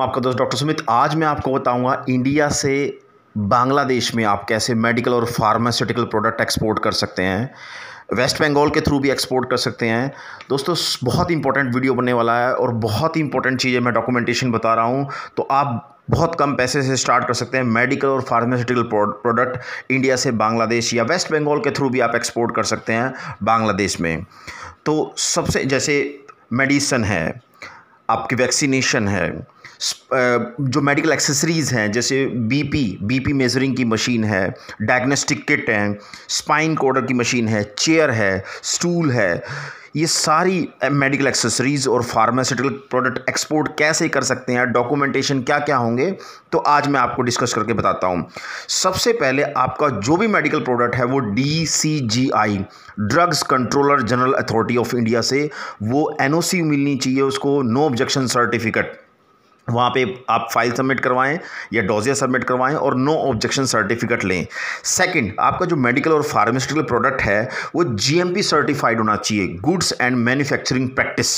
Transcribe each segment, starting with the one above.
आपका दोस्त डॉक्टर सुमित। आज मैं आपको बताऊंगा इंडिया से बांग्लादेश में आप कैसे मेडिकल और फार्मास्यूटिकल प्रोडक्ट एक्सपोर्ट कर सकते हैं। वेस्ट बंगाल के थ्रू भी एक्सपोर्ट कर सकते हैं। दोस्तों बहुत इंपॉर्टेंट वीडियो बनने वाला है और बहुत ही इंपॉर्टेंट चीज़ें मैं डॉक्यूमेंटेशन बता रहा हूं। तो आप बहुत कम पैसे से स्टार्ट कर सकते हैं मेडिकल और फार्मास्यूटिकल प्रोडक्ट इंडिया से बांग्लादेश या वेस्ट बंगाल के थ्रू भी आप एक्सपोर्ट कर सकते हैं बांग्लादेश में। तो सबसे जैसे मेडिसिन है, आपकी वैक्सीनेशन है, जो मेडिकल एक्सेसरीज़ हैं जैसे बीपी मेजरिंग की मशीन है, डायग्नोस्टिक किट है, स्पाइन कोडर की मशीन है, चेयर है, स्टूल है, ये सारी मेडिकल एक्सेसरीज़ और फार्मास्यूटिकल प्रोडक्ट एक्सपोर्ट कैसे कर सकते हैं, डॉक्यूमेंटेशन क्या क्या होंगे, तो आज मैं आपको डिस्कस करके बताता हूं। सबसे पहले आपका जो भी मेडिकल प्रोडक्ट है वो DCGI drugs controller general authority of India से वो NOC मिलनी चाहिए उसको, नो ऑब्जेक्शन सर्टिफिकेट। वहाँ पे आप फाइल सबमिट करवाएं या डोजिया सबमिट करवाएं और नो ऑब्जेक्शन सर्टिफिकेट लें। सेकंड, आपका जो मेडिकल और फार्मास्यूटिकल प्रोडक्ट है वो GMP सर्टिफाइड होना चाहिए, गुड्स एंड मैन्युफैक्चरिंग प्रैक्टिस,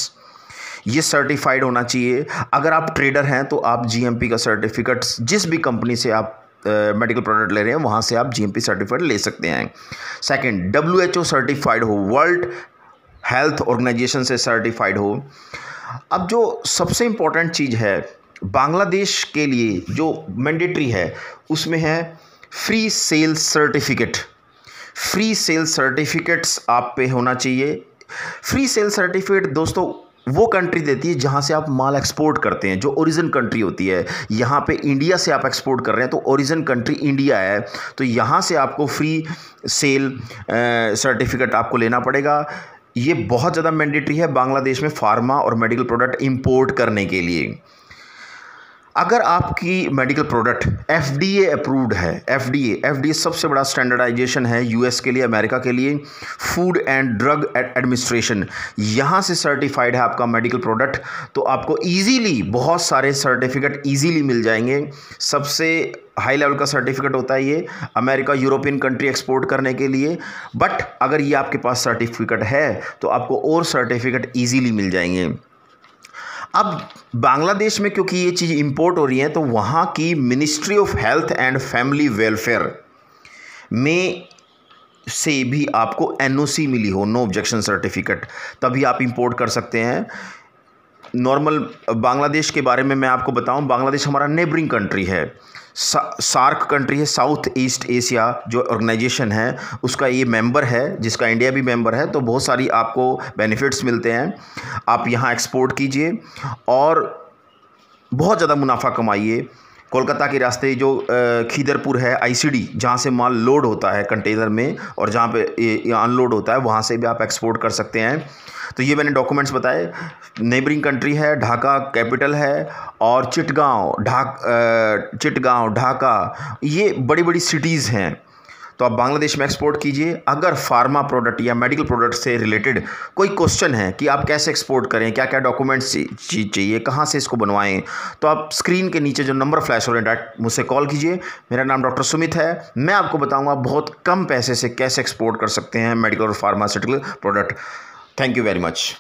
ये सर्टिफाइड होना चाहिए। अगर आप ट्रेडर हैं तो आप GMP का सर्टिफिकेट जिस भी कंपनी से आप मेडिकल प्रोडक्ट ले रहे हैं वहाँ से आप GMP सर्टिफिकेट ले सकते हैं। सेकंड, WHO सर्टिफाइड हो, वर्ल्ड हेल्थ ऑर्गेनाइजेशन से सर्टिफाइड हो। अब जो सबसे इम्पॉर्टेंट चीज़ है बांग्लादेश के लिए जो मैंडेटरी है उसमें है free sale certificate. Free sale certificates आप पे होना चाहिए। फ्री सेल सर्टिफिकेट दोस्तों वो कंट्री देती है जहाँ से आप माल एक्सपोर्ट करते हैं, जो ओरिजिन कंट्री होती है। यहाँ पे इंडिया से आप एक्सपोर्ट कर रहे हैं तो ओरिजिन कंट्री इंडिया है, तो यहाँ से आपको फ्री सेल सर्टिफिकेट आपको लेना पड़ेगा। ये बहुत ज़्यादा मैंडेटरी है बांग्लादेश में फार्मा और मेडिकल प्रोडक्ट इंपोर्ट करने के लिए। अगर आपकी मेडिकल प्रोडक्ट FDA अप्रूव्ड है, FDA सबसे बड़ा स्टैंडर्डाइजेशन है US के लिए, अमेरिका के लिए, फूड एंड ड्रग एडमिनिस्ट्रेशन, यहाँ से सर्टिफाइड है आपका मेडिकल प्रोडक्ट, तो आपको इजीली बहुत सारे सर्टिफिकेट इजीली मिल जाएंगे। सबसे हाई लेवल का सर्टिफिकेट होता है ये अमेरिका, यूरोपियन कंट्री एक्सपोर्ट करने के लिए। बट अगर ये आपके पास सर्टिफिकेट है तो आपको और सर्टिफिकेट ईजीली मिल जाएंगे। अब बांग्लादेश में क्योंकि ये चीज़ इंपोर्ट हो रही है तो वहाँ की ministry of health and family welfare में से भी आपको NOC मिली हो, नो ऑब्जेक्शन सर्टिफिकेट, तभी आप इंपोर्ट कर सकते हैं। नॉर्मल बांग्लादेश के बारे में मैं आपको बताऊं, बांग्लादेश हमारा नेबरिंग कंट्री है, सार्क कंट्री है, साउथ ईस्ट एशिया जो ऑर्गेनाइजेशन है उसका ये मेंबर है, जिसका इंडिया भी मेंबर है। तो बहुत सारी आपको बेनिफिट्स मिलते हैं। आप यहाँ एक्सपोर्ट कीजिए और बहुत ज़्यादा मुनाफा कमाइए। कोलकाता के रास्ते जो खीदरपुर है, ICD जहाँ से माल लोड होता है कंटेनर में और जहाँ पे ये अनलोड होता है, वहाँ से भी आप एक्सपोर्ट कर सकते हैं। तो ये मैंने डॉक्यूमेंट्स बताए। नेबरिंग कंट्री है, ढाका कैपिटल है, और चिटगांव, ढाका, ये बड़ी बड़ी सिटीज़ हैं। तो आप बांग्लादेश में एक्सपोर्ट कीजिए। अगर फार्मा प्रोडक्ट या मेडिकल प्रोडक्ट से रिलेटेड कोई क्वेश्चन है कि आप कैसे एक्सपोर्ट करें, क्या क्या डॉक्यूमेंट्स चाहिए, कहाँ से इसको बनवाएं, तो आप स्क्रीन के नीचे जो नंबर फ्लैश हो रहे हैं डायरेक्ट मुझसे कॉल कीजिए। मेरा नाम डॉक्टर सुमित है। मैं आपको बताऊंगा बहुत कम पैसे से कैसे एक्सपोर्ट कर सकते हैं मेडिकल और pharmaceutical product. Thank you very much.